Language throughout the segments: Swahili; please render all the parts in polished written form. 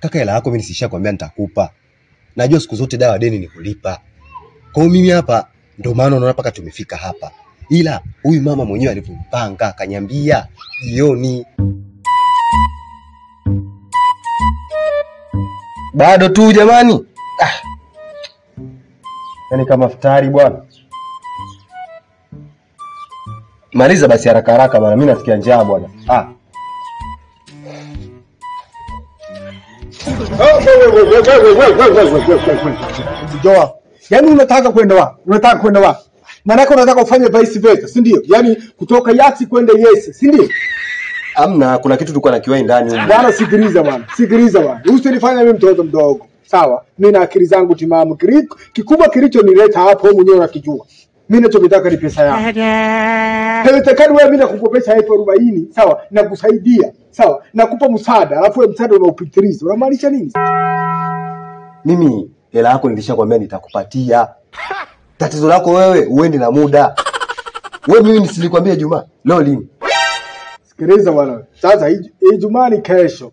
Kaka hela yako mimi nisishakwambia nitakupa. Najua siku zote dawa deni ni kulipa. Kwa hiyo mimi hapa ndio maana unaona paka tumefika hapa. Ila huyu mama mwenyewe alivyopanga akaniambia jioni. Bado tu jamani. Yaani kama futari bwana. Maliza basi haraka haraka maana mimi nasikia njaa bwana. Joa. Yaani unataka kwenda wapi? Unataka kwenda wapi? Maana unataka ufanye vice versa, si ndio? Yaani kutoka yasi kwenda yes, si ndio? Amna, kuna kitu tulikuwa nakiwai ndani huko. Bwana sikiliza bwana. Sikiliza bwana. Usinifanye mimi mtoto mdogo. Sawa? Mimi na akili zangu timamu. Kikubwa kilichonileta hapo mwenyewe unakijua. Mimi ninachotaka ni pesa yangu. Haiwezekani wewe mimi nakukopesha 40,000, sawa? Nakusaidia, sawa? Nakupa msaada, alafu wewe msaada unaupitiliza. Unamaanisha nini? Mimi hela yako nilishakwambia nitakupatia. Tatizo lako wewe uende na muda. Wewe mimi nisilikwambia Ijumaa. Leo lini? Sikiliza bwana. Sasa Ijumaa ni kesho.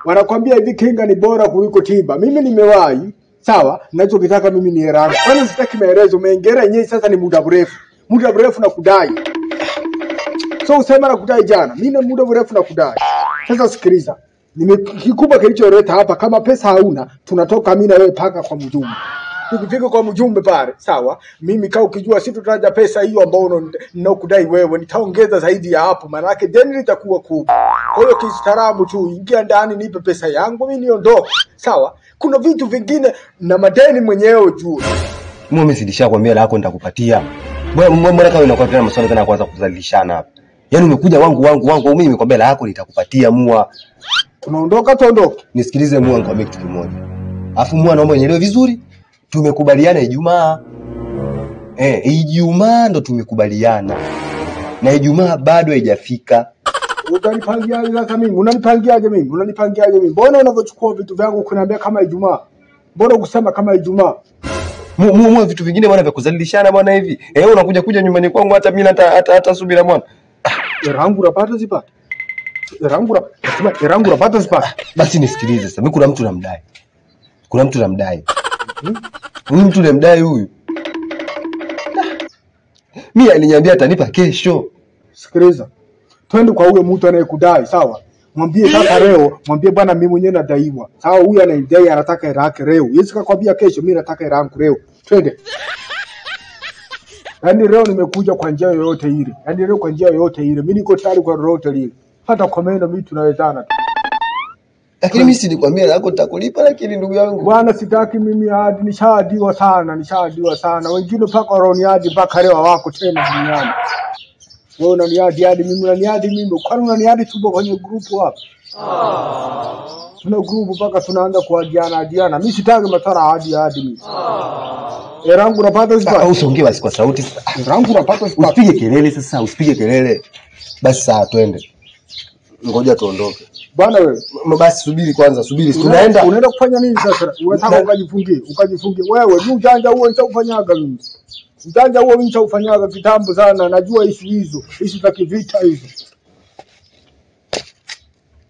Wanakuambia hivi kinga ni bora kuliko tiba. Mimi nimewahi, sawa? Ninachotaka mimi ni hela. Kwani sitaki maelezo mengi. Hela yenyewe sasa ni muda mrefu. Muda mrefu na kudai. So usema na kudai jana. Mimi na muda mrefu na kudai. Sasa sikiliza. Kikubwa kilicholeta hapa kama pesa hauna, tunatoka mimi na wewe paka kwa mjumbe. Tukifika kwa mjumbe pale, sawa? Mimi kama ukijua sitotaraja pesa hiyo ambayo ninakudai wewe, nitaongeza zaidi ya hapo. Maana yake deni litakuwa kubwa. Kwa hiyo kistaarabu tu, ingia ndani nipe pesa yangu mimi niondoke. Sawa? Kuna vitu vingine na madeni mwenyewe juu. Mimi silishakwambia hela yako nitakupatia. Mbona kama unakuwa tena maswali tena kwanza kuzalishana hapa. Yaani umekuja wangu mimi nimekwambia hela yako nitakupatia mua. Tunaondoka tuondoke. Nisikilize mua nikwambie kitu kimoja. Alafu mua naomba unielewe vizuri. Tumekubaliana Ijumaa. Ijumaa ndo tumekubaliana. Na Ijumaa bado haijafika. Utanipangiaje sasa mimi? Unanipangiaje mimi? Unanipangiaje mimi? Mbona unavyochukua vitu vyangu kuniambia kama Ijumaa? Mbona kusema kama Ijumaa? Mu vitu vingine bwana vya kuzalilishana bwana hivi. Unakuja kuja nyumbani kwangu hata mimi hata subira bwana. Rangu rapata zipata. Rangu rapata zipata. Basi nisikilize sasa. Mimi kuna mtu namdai. Mimi mtu namdai huyu. Mimi aliniambia atanipa kesho. Sikiliza. Twende kwa huyo mtu anayekudai, sawa? Mwambie sasa leo, mwambie bwana mimi mwenyewe nadaiwa. Sawa, huyu ananidai anataka hela yake leo. Yeye sikakwambia kesho, mimi nataka hela yangu leo. Twende. Yaani leo nimekuja kwa njia yoyote ile. Yaani leo kwa njia yoyote ile. Mimi niko tayari kwa lolote lile. Hata kwa maana mimi tunawezana tu. Lakini mimi si nikwambia lako nitakulipa lakini ndugu yangu. Bwana sitaki mimi hadi nishahadiwa sana. Wengine paka waroniadi mpaka leo wako tena duniani. Wewe unaniadi mimi. Kwani unaniadi tupo kwenye grupu hapa? Tuna grupu mpaka tunaanza kuadiana. Mimi sitaki matara hadi mimi. Rangu unapata sipata. Usiongee basi kwa sauti sasa. Rangu unapata sipata. Usipige kelele. Basi saa twende. Ngoja tuondoke. Bwana wewe, basi subiri kwanza, tunaenda. Unaenda kufanya nini sasa? Unataka ukajifungie wewe. Ni ujanja huo nitakufanyaga mimi. Ujanja huo nitakufanyaga kitambo sana. Najua hizo za kivita hizo.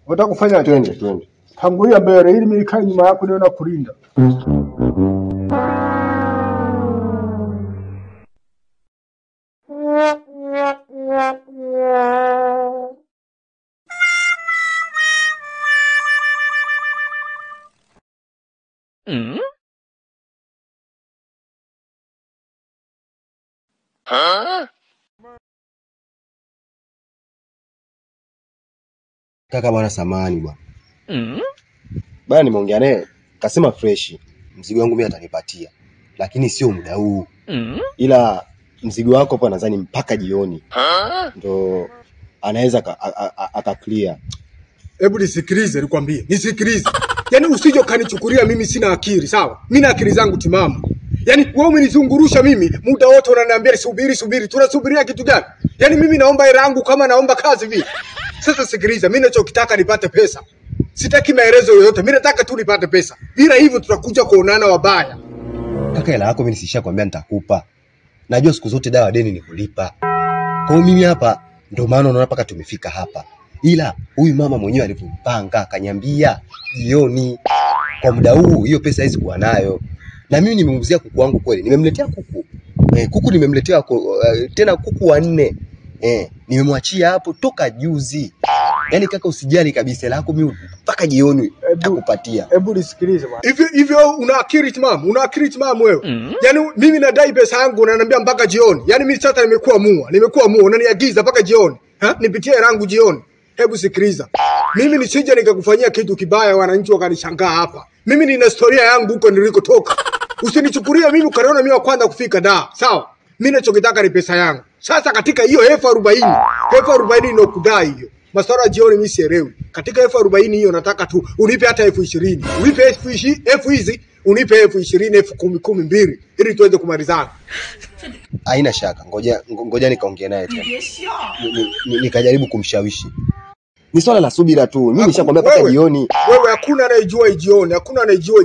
Unataka kufanya twende. Tangulia mbele ili mimi nikae nyuma yako nione kulinda. Kaka bwana samani bwana. Bwana nimeongea naye, kasema fresh. Mzigo wangu mimi atanipatia. Lakini sio muda huu. Ila mzigo wako hapo nadhani mpaka jioni. Ndo anaweza akaclear. Hebu nisikilize nikwambie. Nisikilize. Yaani usije kanichukulia mimi sina akili, sawa? Mimi na akili zangu timamu. Yaani wewe umenizungurusha mimi, muda wote unaniambia subiri. Tunasubiria kitu gani? Yaani mimi naomba hela yangu kama naomba kazi vipi? Sasa sikiliza, mimi ninachokitaka nipate pesa. Sitaki maelezo yoyote. Mimi nataka tu nipate pesa. Bila hivyo tutakuja kuonana wabaya. Kaka hela yako mimi nisishakwambia nitakupa. Najua siku zote dawa deni ni kulipa. Kwa hiyo mimi hapa ndio maana unaona paka tumefika hapa. Ila huyu mama mwenyewe alivyopanga akaniambia jioni. kwa muda huu hiyo pesa hizi kuwa nayo. Na mimi nimemuuzia kuku wangu kweli. Nimemletea kuku. Kuku nimemletea tena kuku 4. Nimemwachia hapo toka juzi. Yaani kaka usijali kabisa lako mimi mpaka jioni nitakupatia. Hebu nisikilize bwana. Hivyo una akili timamu, wewe. Yaani mimi nadai pesa yangu unaniambia mpaka jioni. Yaani mimi sasa nimekuwa mua, unaniagiza mpaka jioni. Nipitie rangu jioni. Hebu sikiliza. Mimi nisije nikakufanyia kitu kibaya wananchi wakanishangaa hapa. Mimi nina historia yangu huko nilikotoka. Usinichukulie mimi ukaniona mimi wa kwanza kufika da. Sawa? Mimi ninachokitaka ni pesa yangu. Sasa katika hiyo 40,000 inokudai hiyo. Maswala jioni mimi sielewi. Katika 40,000 hiyo nataka tu unipe hata 20,000. Unipe elfu hizi, unipe 20,000, 10,000 ili tuweze kumalizana. Haina shaka. Ngoja nikaongea naye tena. Nikajaribu kumshawishi. Ni swala la subira tu. Mimi nishakwambia mpaka jioni. Wewe hakuna anayejua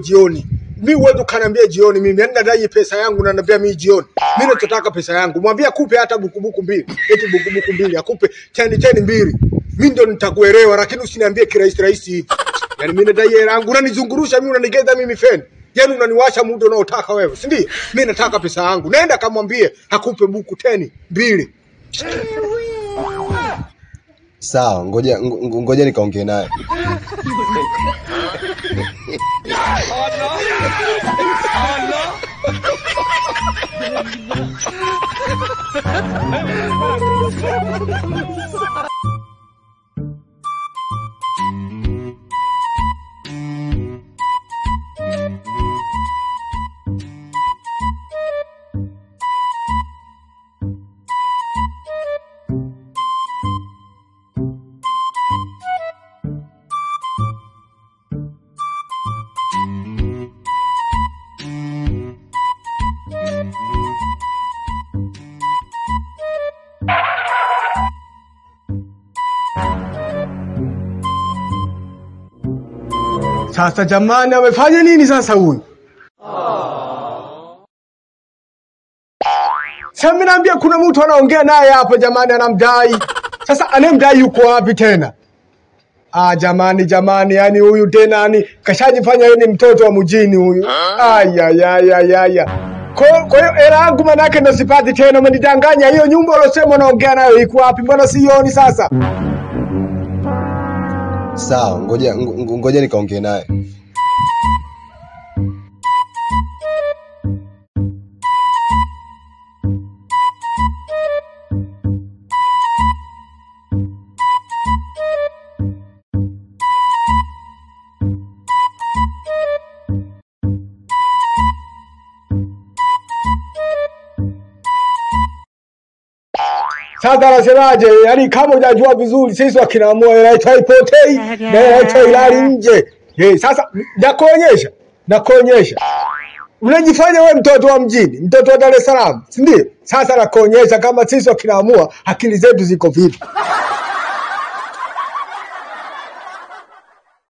jioni. Mimi wewe kaniambia jioni mimi nadai pesa yangu na ananiambia mimi jioni. Mimi ninachotaka pesa yangu. Mwambie akupe hata bukubuku 2. Eti bukubuku 2 akupe tani 2. Mimi ndio nitakuelewa lakini usiniambie kirahisi hivi. Yaani mimi nadai hela yangu unanizungurusha mimi unanigeza mimi feni. Yaani unaniwasha muda unaotaka wewe, si ndio? Mimi nataka pesa yangu. Nenda kamwambie akupe buku 2. Sawa, ngoja nikaongee naye. Sasa jamani amefanya nini sasa huyu? Sasa mimi naambia kuna mtu anaongea naye hapo jamani anamdai. Sasa anemdai yuko wapi tena? Jamani yani huyu tena ni kashajifanya yeye ni mtoto wa mjini huyu. Aya. Kwa hiyo hela yangu manake nasipati tena umenidanganya hiyo nyumba ulosema unaongea nayo iko wapi? Mbona sioni sasa? Sawa, ngoja nikaongee naye. Sasa nasemaje? Yaani kama hujajua vizuri sisi wakinaamua inaitwa ipotei na inaitwa ilali nje. Sasa nakuonyesha. Unajifanya wewe mtoto wa mjini, mtoto wa Dar es Salaam, si ndio? Sasa nakuonyesha kama sisi wakinaamua akili zetu ziko vipi.